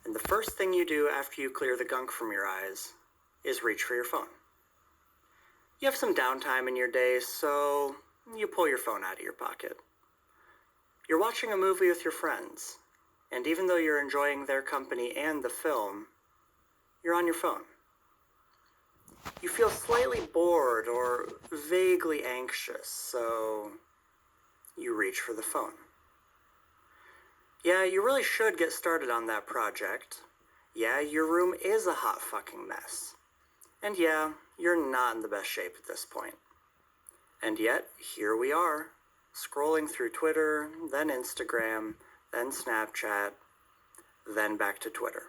and the first thing you do after you clear the gunk from your eyes is reach for your phone. You have some downtime in your day, so you pull your phone out of your pocket. You're watching a movie with your friends, and even though you're enjoying their company and the film, you're on your phone. You feel slightly bored or vaguely anxious, so you reach for the phone. Yeah, you really should get started on that project. Yeah, your room is a hot fucking mess. And yeah, you're not in the best shape at this point. And yet, here we are, scrolling through Twitter, then Instagram, then Snapchat, then back to Twitter.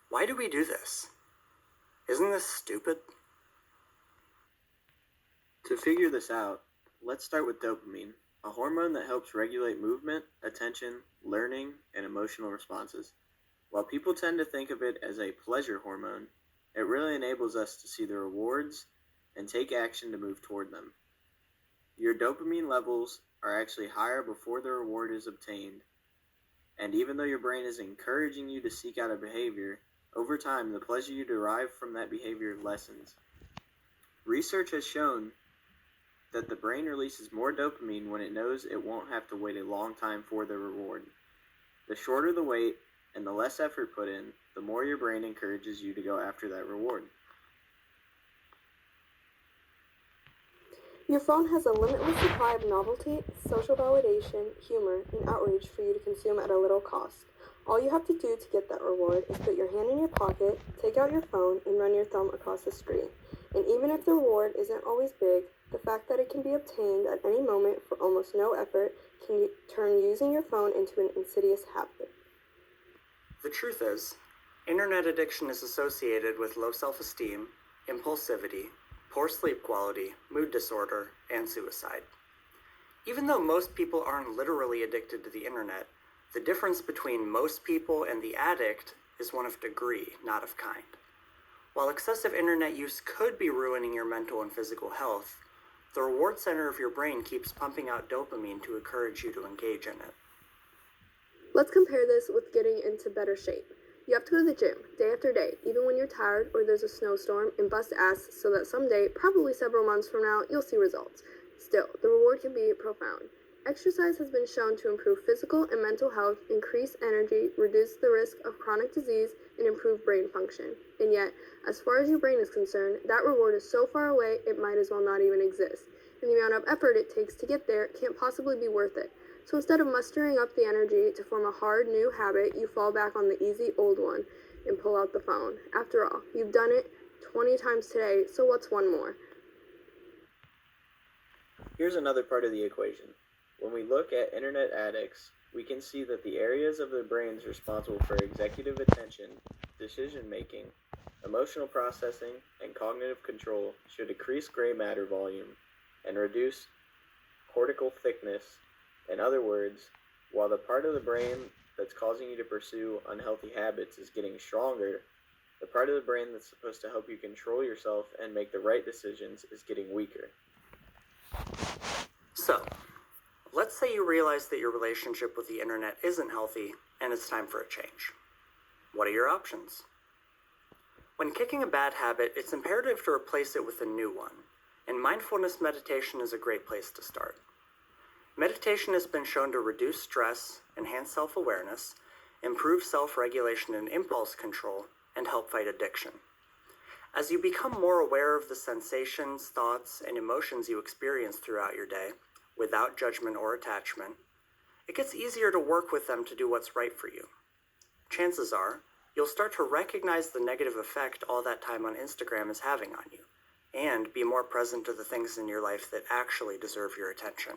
Why do we do this? Isn't this stupid? To figure this out, let's start with dopamine, a hormone that helps regulate movement, attention, learning, and emotional responses. While people tend to think of it as a pleasure hormone, it really enables us to see the rewards and take action to move toward them. Your dopamine levels are actually higher before the reward is obtained, and even though your brain is encouraging you to seek out a behavior, over time the pleasure you derive from that behavior lessens. Research has shown that the brain releases more dopamine when it knows it won't have to wait a long time for the reward. The shorter the wait and the less effort put in, the more your brain encourages you to go after that reward. Your phone has a limitless supply of novelty, social validation, humor, and outrage for you to consume at a little cost. All you have to do to get that reward is put your hand in your pocket, take out your phone, and run your thumb across the screen. And even if the reward isn't always big, the fact that it can be obtained at any moment for almost no effort can turn using your phone into an insidious habit. The truth is, internet addiction is associated with low self-esteem, impulsivity, poor sleep quality, mood disorder, and suicide. Even though most people aren't literally addicted to the internet, the difference between most people and the addict is one of degree, not of kind. While excessive internet use could be ruining your mental and physical health, the reward center of your brain keeps pumping out dopamine to encourage you to engage in it. Let's compare this with getting into better shape. You have to go to the gym day after day, even when you're tired or there's a snowstorm, and bust ass so that someday, probably several months from now, you'll see results. Still, the reward can be profound. Exercise has been shown to improve physical and mental health, increase energy, reduce the risk of chronic disease, and improve brain function. And yet, as far as your brain is concerned, that reward is so far away it might as well not even exist. And the amount of effort it takes to get there can't possibly be worth it. So instead of mustering up the energy to form a hard new habit, you fall back on the easy old one and pull out the phone. After all, you've done it 20 times today, so what's one more? Here's another part of the equation. When we look at internet addicts, we can see that the areas of their brains responsible for executive attention, decision making, emotional processing, and cognitive control should decrease gray matter volume and reduce cortical thickness. In other words, while the part of the brain that's causing you to pursue unhealthy habits is getting stronger, the part of the brain that's supposed to help you control yourself and make the right decisions is getting weaker. So, let's say you realize that your relationship with the internet isn't healthy and it's time for a change. What are your options? When kicking a bad habit, it's imperative to replace it with a new one, and mindfulness meditation is a great place to start. Meditation has been shown to reduce stress, enhance self-awareness, improve self-regulation and impulse control, and help fight addiction. As you become more aware of the sensations, thoughts, and emotions you experience throughout your day, without judgment or attachment, it gets easier to work with them to do what's right for you. Chances are, you'll start to recognize the negative effect all that time on Instagram is having on you, and be more present to the things in your life that actually deserve your attention.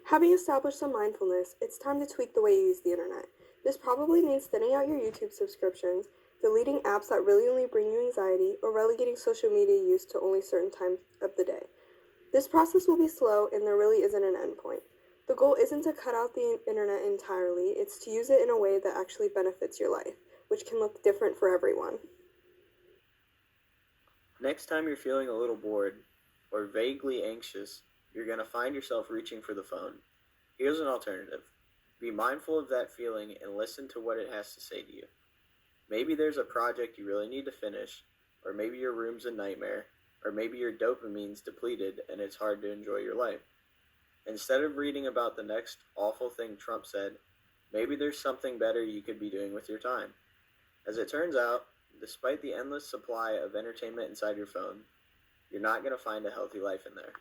Having established some mindfulness, it's time to tweak the way you use the internet. This probably means thinning out your YouTube subscriptions, deleting apps that really only bring you anxiety, or relegating social media use to only certain times of the day. This process will be slow, and there really isn't an endpoint. The goal isn't to cut out the internet entirely, it's to use it in a way that actually benefits your life, which can look different for everyone. Next time you're feeling a little bored or vaguely anxious, you're going to find yourself reaching for the phone. Here's an alternative. Be mindful of that feeling and listen to what it has to say to you. Maybe there's a project you really need to finish, or maybe your room's a nightmare, or maybe your dopamine's depleted and it's hard to enjoy your life. Instead of reading about the next awful thing Trump said, maybe there's something better you could be doing with your time. As it turns out, despite the endless supply of entertainment inside your phone, you're not going to find a healthy life in there.